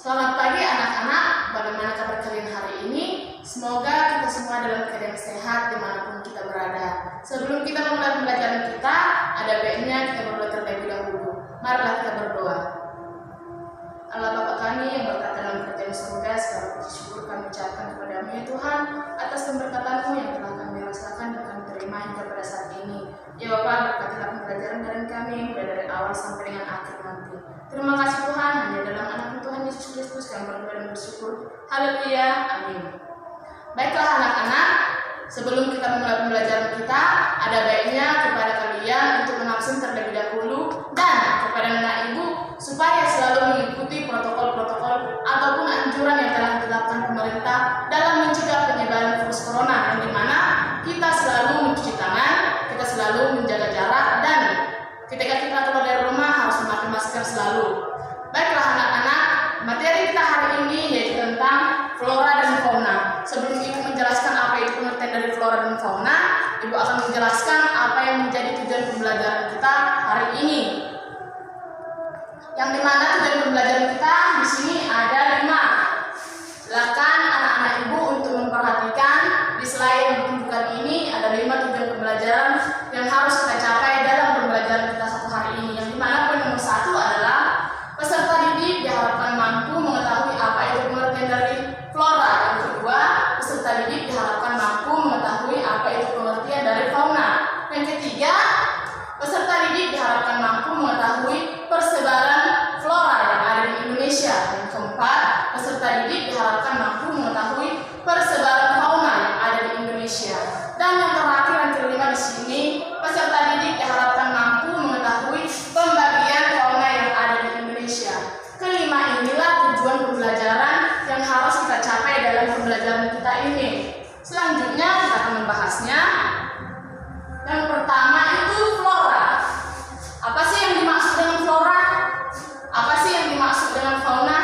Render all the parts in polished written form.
Selamat pagi anak-anak, bagaimana kabar kalian hari ini? Semoga kita semua dalam keadaan sehat dimanapun kita berada. Sebelum kita memulai pembelajaran kita, ada baiknya kita berdoa terlebih dahulu. Marilah kita berdoa. Allah Bapa kami yang berkata dalam kerajaan surga, segala puji syukur kami ucapkan kepada-Mu ya Tuhan atas pemberkatan-Mu yang telah kami rasakan dan kami terima hingga pada saat ini. Ya Bapa, berkatilah pembelajaran dari kami mulai dari awal sampai dengan akhir nanti. Terima kasih Tuhan, hanya dalam anak Tuhan Yesus Kristus kami berdoa dan bersyukur. Haleluya, amin. Baiklah anak-anak, sebelum kita memulai pembelajaran kita, ada baiknya kepada kalian untuk mengabsen terlebih dahulu dan kepada anak ibu supaya selalu mengikuti protokol-protokol ataupun anjuran yang telah ditetapkan pemerintah dalam mencegah penyebaran virus corona, yang dimana kita selalu mencuci tangan, kita selalu menjaga jarak, dan ketika kita keluar dari rumah harus memakai masker selalu. Baiklah anak-anak, materi kita hari ini yaitu tentang flora dan fauna. Sebelum ibu menjelaskan apa itu pengertian dari flora dan fauna, ibu akan menjelaskan apa yang menjadi tujuan pembelajaran kita hari ini. Yang dimana tujuan pembelajaran kita di sini ada 5. Silakan anak-anak ibu untuk memperhatikan di slide yang ditunjukkan ini ada 5 tujuan pembelajaran yang harus kita capai dalam pembelajaran kita satu hari ini. Yang dimana poin nomor 1 adalah peserta didik diharapkan mampu mengetahui apa itu pengertian dari flora. Yang kedua, peserta didik diharapkan mampu mengetahui apa itu pengertian dari fauna. Yang ketiga, peserta didik diharapkan mampu mengetahui persebaran flora yang ada di Indonesia. Yang keempat, peserta didik diharapkan mampu mengetahui persebaran fauna yang ada di Indonesia. Dan yang terakhir yang kelima di sini, peserta didik diharapkan mampu mengetahui pembagian fauna yang ada di Indonesia. Kelima inilah tujuan pembelajaran yang harus kita capai dalam pembelajaran kita ini. Selanjutnya kita akan membahasnya. Yang pertama itu flora. Apa sih yang dimaksud dengan flora? Apa sih yang dimaksud dengan fauna?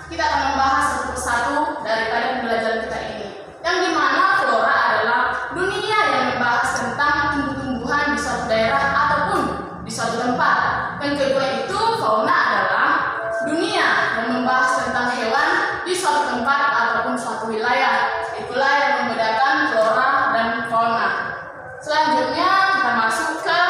Kita akan membahas satu persatu daripada pembelajaran kita ini. Yang dimana flora adalah dunia yang membahas tentang tumbuh-tumbuhan di suatu daerah ataupun di suatu tempat. Yang kedua itu fauna adalah dunia yang membahas tentang hewan di suatu tempat ataupun suatu wilayah. Itulah yang membedakan flora dan fauna. Selanjutnya kita masuk ke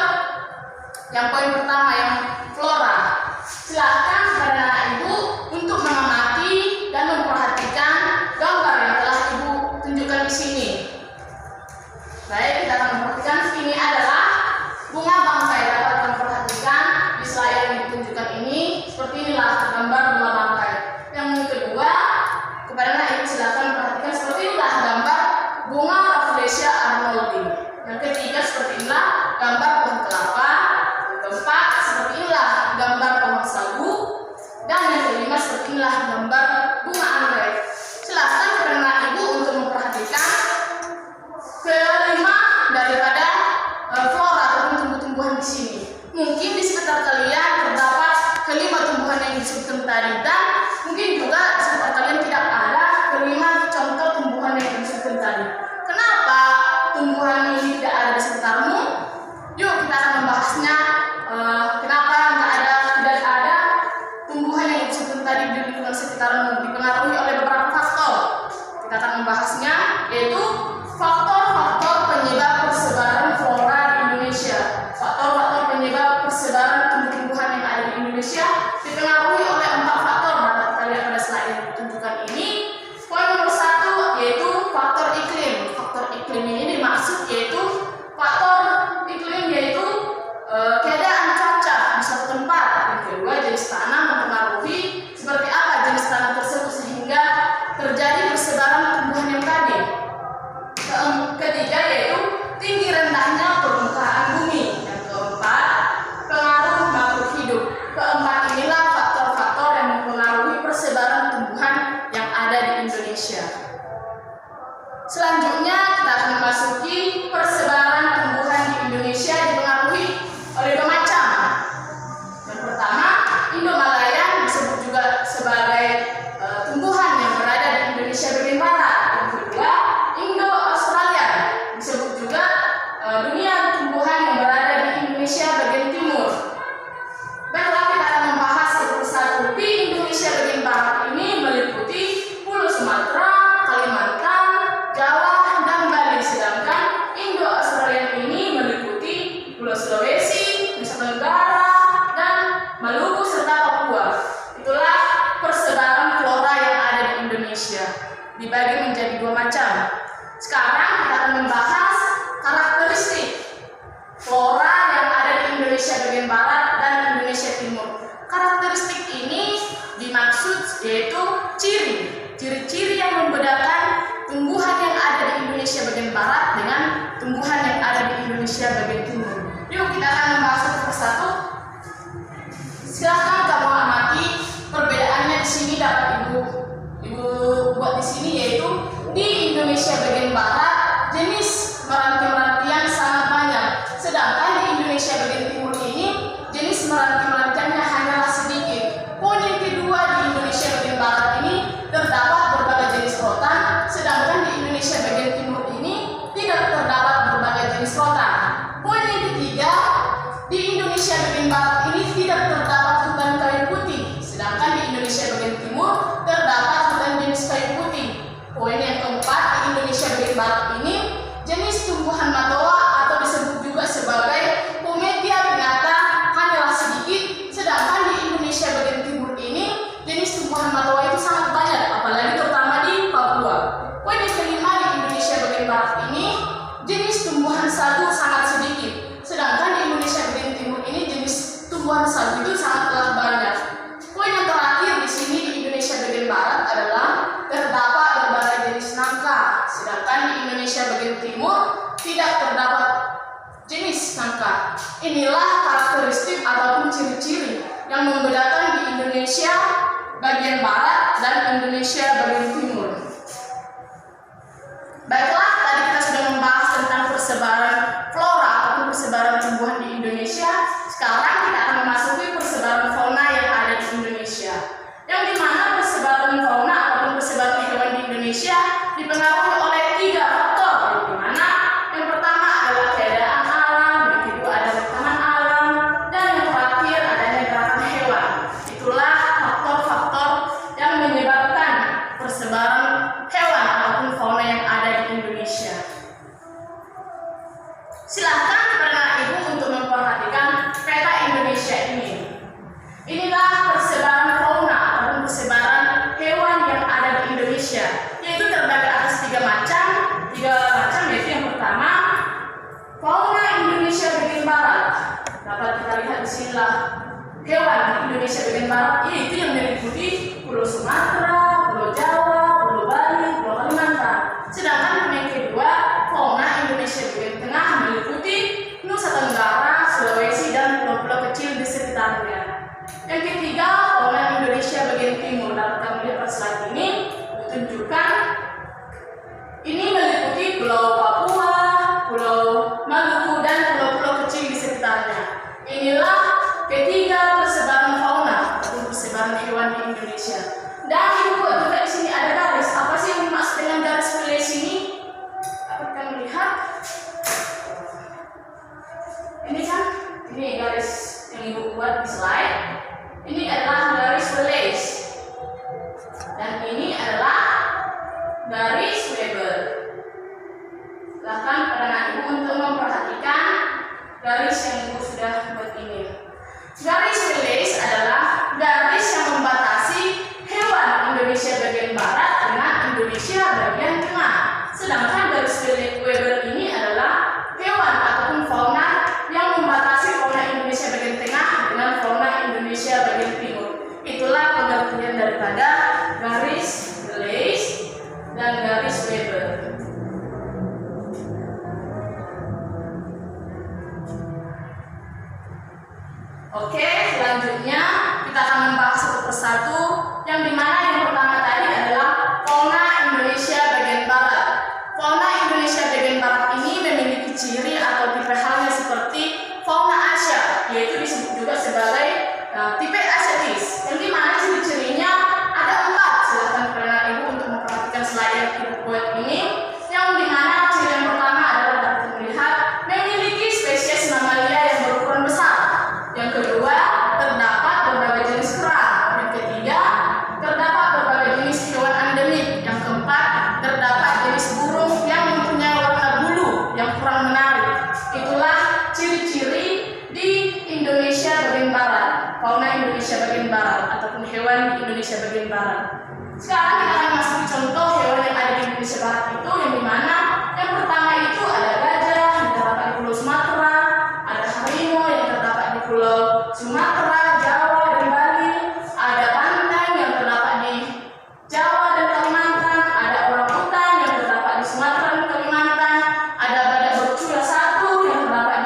yang poin pertama, yang flora. Silakan kepada anak ibu untuk mengamati dan memperhatikan gambar yang telah ibu tunjukkan di sini. Baik, kita akan memperhatikan ini adalah bunga bangkai. Dapat memperhatikan di slide yang ditunjukkan ini seperti inilah gambar bunga bangkai. Yang kedua, kepada anak ibu silakan memperhatikan seperti inilah gambar bunga Rafflesia arnoldii. Yang ketiga seperti inilah gambar pohon kelapa. Yang keempat seperti inilah gambar pohon sagu. Dan yang kelima seperti inilah gambar bunga anggrek. Silakan kepada anak ibu untuk memperhatikan kelima daripada flora ataupun tumbuh-tumbuhan di sini. Mungkin di sekitar kalian terdapat kelima tumbuhan yang disebutkan tadi, dan mungkin juga di sekitar kalian tidak ada kelima contoh tumbuhan yang disebutkan tadi. Kenapa tumbuhan ini tidak ada di sekitarmu? Yuk kita akan membahasnya. Kenapa tidak ada tumbuhan yang disebutkan tadi di lingkungan sekitarmu? Dipengaruhi oleh beberapa faktor. Kita akan membahasnya, yaitu faktor-faktor penyebab persebaran flora di Indonesia. Faktor-faktor penyebab persebaran tumbuh-tumbuhan yang ada di Indonesia dipengaruhi oleh 4 faktor. Dapat kita lihat pada slide yang ditunjukkan ini. Poin nomor 1 yaitu faktor iklim. Faktor iklim ini dimaksud yaitu faktor iklim yaitu keadaan cuaca di suatu tempat. Yang kedua, jenis tanah mempengaruhi seperti apa jenis tanah tersebut sehingga terjadi persebaran tumbuhan yang tadi. dibagi menjadi dua macam. Sekarang kita akan membahas karakteristik flora yang ada di Indonesia bagian barat dan Indonesia timur. Karakteristik ini dimaksud yaitu ciri-ciri yang membedakan tumbuhan yang ada di Indonesia bagian barat dengan tumbuhan yang ada di Indonesia bagian timur. Yuk kita akan membahas satu persatu. Silahkan kamu amati perbedaannya di sini dapat ibu buat di sini, yaitu di Indonesia bagian barat jenis meranti-merantian sangat banyak, sedangkan di Indonesia bagian timur ini jenis meranti-merantiannya hanyalah sedikit. Poin yang kedua, di Indonesia bagian barat ini terdapat berbagai jenis rotan, sedangkan di Indonesia bagian timur ini tidak terdapat berbagai jenis rotan. Poin yang ketiga, di Indonesia bagian barat ini tidak terdapat hutan kayu putih, sedangkan di Indonesia bagian timur terdapat hutan jenis kayu putih. Poin yang keempat, di Indonesia bagian barat ini jenis tumbuhan matoa atau disebut juga sebagai Pometia pinnata hanyalah sedikit, sedangkan di Indonesia bagian timur ini jenis tumbuhan matoa itu sangat banyak, apalagi terutama di Papua. Poin yang kelima, di Indonesia bagian barat ini jenis tumbuhan sagu sangat sedikit, sedangkan di Indonesia bagian timur ini jenis tumbuhan sagu itu sangatlah banyak. Poin yang terakhir di sini, di Indonesia bagian barat adalah terdapat berbagai jenis nangka, sedangkan di Indonesia bagian timur tidak terdapat jenis nangka. Inilah karakteristik ataupun ciri-ciri yang membedakan di Indonesia bagian barat dan Indonesia bagian timur. Baiklah, tadi kita sudah membahas tentang persebaran flora ataupun persebaran tumbuhan di Indonesia. Sekarang kita akan memasuki persebaran fauna yang ada di Indonesia, yang dimana persebaran fauna ataupun persebaran hewan di Indonesia dipengaruhi oleh 3 faktor, di mana yang pertama adalah keadaan alam, yang kedua ada rekaman alam, dan yang terakhir adanya gerakan hewan. Itulah faktor-faktor yang menyebabkan persebaran hewan ataupun fauna yang ada di Indonesia. Silakan kepada ibu untuk memperhatikan peta Indonesia ini. Inilah persebaran fauna ataupun persebaran hewan yang ada di Indonesia, yaitu terbagi atas 3 macam, yaitu yang pertama fauna Indonesia bagian barat. Dapat kita lihat di sinilah hewan di Indonesia bagian barat, yaitu yang meliputi Pulau Sumatera, Pulau Jawa, Pulau Bali, Pulau Kalimantan. Sedangkan yang kedua, fauna Indonesia bagian tengah meliputi Nusa Tenggara, Sulawesi, dan pulau-pulau kecil di sekitarnya. Yang ketiga, fauna Indonesia bagian timur. Dapat kami lihat pada slide ini ditunjukkan. Ini meliputi Pulau Papua, Pulau Maluku, dan pulau-pulau kecil di sekitarnya. Inilah ketiga persebaran fauna atau persebaran hewan di Indonesia. Dan ibu buat juga di sini ada garis. Apa sih yang dimaksud dengan garis relasi ini? Dapat kami lihat. Ini kan, ini garis yang ibu buat di slide. Ini adalah garis relais, dan ini adalah garis Weber. Silakan pada anak ibu untuk memperhatikan garis yang ibu sudah buat ini. Garis relais adalah garis yang membatasi hewan Indonesia bagian barat dengan Indonesia bagian tengah. Sedangkan garis Weber ini adalah hewan ataupun fauna yang membatasi fauna Indonesia bagian tengah dengan fauna Indonesia bagian timur. Itulah pengertian daripada garis relais dan garis Weber. Oke, selanjutnya kita akan membahas satu persatu, yang dimana yang pertama tadi adalah fauna Indonesia bagian barat. Fauna Indonesia bagian barat ini memiliki ciri atau tipe halnya seperti fauna Asia, yaitu disebut juga sebagai tipe asiatis, yang dimana ciri-cirinya ada 4. Silakan kepada ibu untuk memperhatikan slide yang ibu buat ini, yang dimana ciri yang pertama adalah dapat terlihat memiliki spesies mamalia yang berukuran besar. Yang kedua, terdapat berbagai jenis kerang. Yang ketiga, terdapat berbagai jenis hewan endemik. Yang keempat, terdapat jenis burung yang mempunyai warna bulu yang kurang menarik. Itulah ciri-ciri di Indonesia bagian barat, fauna Indonesia bagian barat ataupun hewan di Indonesia bagian barat. Sekarang kita akan masuk contoh hewan yang ada Indonesia Barat itu yang dimana yang pertama itu ada gajah yang terdapat di Pulau Sumatera, ada harimau yang terdapat di Pulau Sumatera, Jawa, dan Bali, ada banteng yang terdapat di Jawa dan Kalimantan, ada orangutan yang terdapat di Sumatera dan Kalimantan, ada badak bercula satu yang terdapat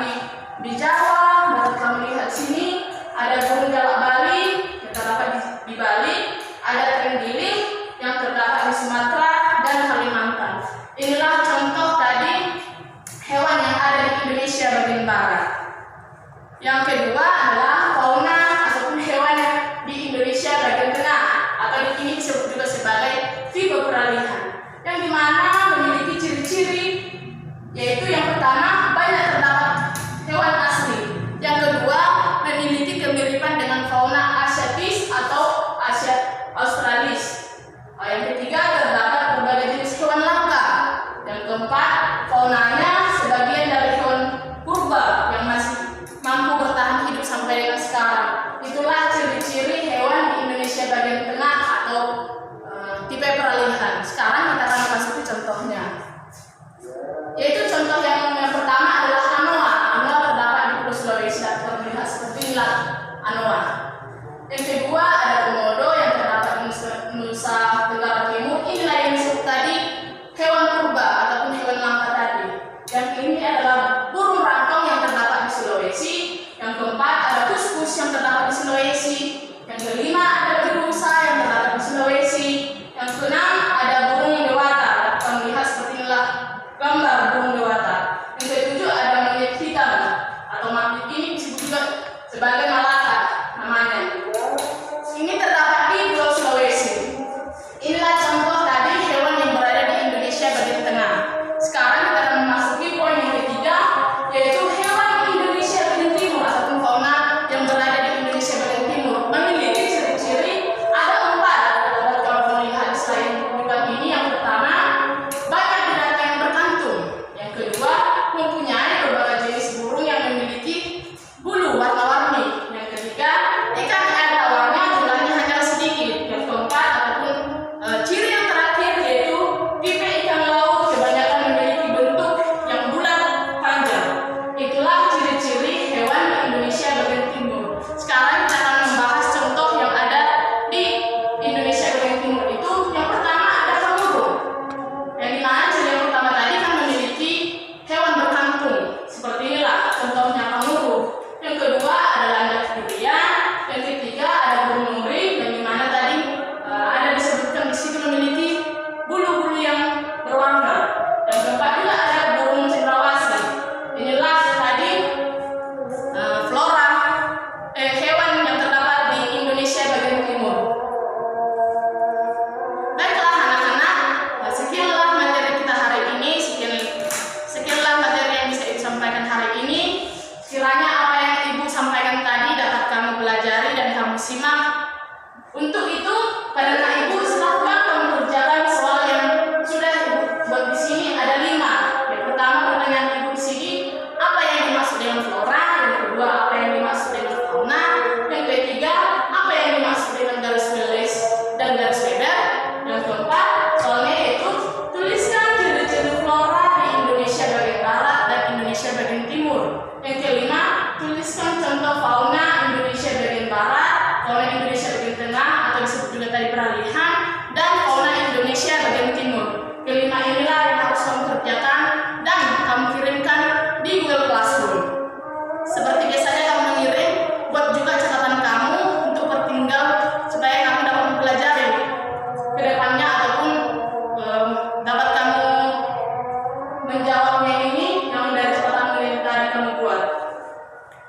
di Jawa, dapat kamu lihat sini, ada burung jalak Bali yang terdapat di Bali, ada terenggiling yang terdapat di Sumatera dan Kalimantan. Inilah contoh tadi hewan yang ada di Indonesia bagian barat. Yang kedua adalah fauna ataupun hewan di Indonesia bagian tengah, atau di sini disebut juga sebagai tipe peralihan, yang dimana memiliki ciri-ciri, yaitu yang pertama banyak terdapat hewan asli, yang kedua memiliki kemiripan dengan fauna asiatis atau Asia Australis, yang ketiga terdapat berbagai jenis hewan langka, yang keempat faunanya sebagian dari hewan purba yang masih mampu bertahan hidup sampai dengan sekarang. Itulah ciri-ciri hewan di Indonesia bagian tengah atau tipe peralihan. Sekarang kita akan masuki contohnya, yaitu contoh yang pertama adalah anoa. Anoa terdapat di Pulau Sulawesi, dapat terlihat seperti inilah anoa. Yang kedua ada komodo yang terdapat di Nusa Tenggara Timur. Inilah yang disebut tadi hewan purba ataupun hewan langka tadi. Yang ini adalah burung rangkong yang terdapat di Sulawesi. Yang keempat ada kuskus yang terdapat di Sulawesi. Yang kelima ada berusa yang terdapat di Sulawesi. Yang keenam ada burung dewata. Dapat melihat seperti inilah gambar burung dewata. Yang ketujuh ada monyet hitam atau monyet ini disebut juga sebagai malaka namanya. Ini terdapat di Pulau Sulawesi. Inilah contoh tadi hewan yang berada di Indonesia bagian tengah. Sekarang kita akan memasuki poin yang ketiga, yaitu hewan Indonesia bagian timur ataupun fauna yang berada di Indonesia bagian timur. Memiliki ciri-ciri ada 4. Dapat kamu melihat di slide bukan ini. Yang pertama, banyak binatang yang berkantung. Yang kedua, mempunyai berbagai jenis burung yang memiliki bulu warna-warni. Yang ketiga, ikan air tawarnya jumlahnya hanya sedikit. Yang keempat ataupun ciri yang terakhir yaitu tipe ikan laut kebanyakan memiliki bentuk yang bulat panjang. Itulah ciri-ciri hewan di Indonesia bagian timur. Sekarang kita akan membahas contoh yang ada di Indonesia bagian timur itu. Yang pertama ada kanguru, yang dimana ciri yang pertama tadi kan memiliki hewan berkantung. Seperti inilah contohnya kanguru. Yang kedua ada landak durian. Yang ketiga ada burung muring, yang dimana tadi ada disebutkan di situ memiliki bulu-bulu yang berwarna. Yang keempat juga ada burung cendrawasih. Inilah tadi flora hewan yang terdapat di Indonesia bagian timur. Baiklah anak-anak, sekianlah materi kita hari ini. Sekianlah materi yang bisa disampaikan hari ini. Kiranya apa yang Ibu sampaikan tadi dapat kamu pelajari dan kamu simak. Untuk itu, pada Ibu silahkan kamu kerjakan soal yang sudah Ibu buat di sini. Ada 5. Yang pertama pertanyaan Ibu di sini, apa yang dimaksud dengan flora? Yang kedua, apa yang dimaksud dengan fauna? Yang ketiga, apa yang dimaksud dengan garis Wallace dan garis Weber? Yang keempat, soalnya yaitu tuliskan ciri-ciri flora di Indonesia bagian barat dan Indonesia bagian timur. Yang kelima, tuliskan contoh fauna Indonesia bagian barat, fauna Indonesia bagian tengah atau disebut juga tadi peralihan, dan fauna Indonesia bagian timur. Kelima inilah yang harus kamu kerjakan dan kamu kirimkan di Google Classroom. Seperti biasanya kamu mengirim, buat juga catatan kamu untuk tertinggal supaya kamu dapat mempelajari ke depannya ataupun dapat kamu menjawabnya ini yang dari catatan yang tadi kamu buat.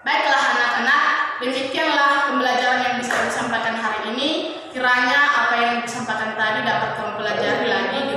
Baiklah anak-anak, demikianlah pembelajaran yang bisa disampaikan hari ini. Kiranya apa yang disampaikan tadi dapat kamu pelajari lagi di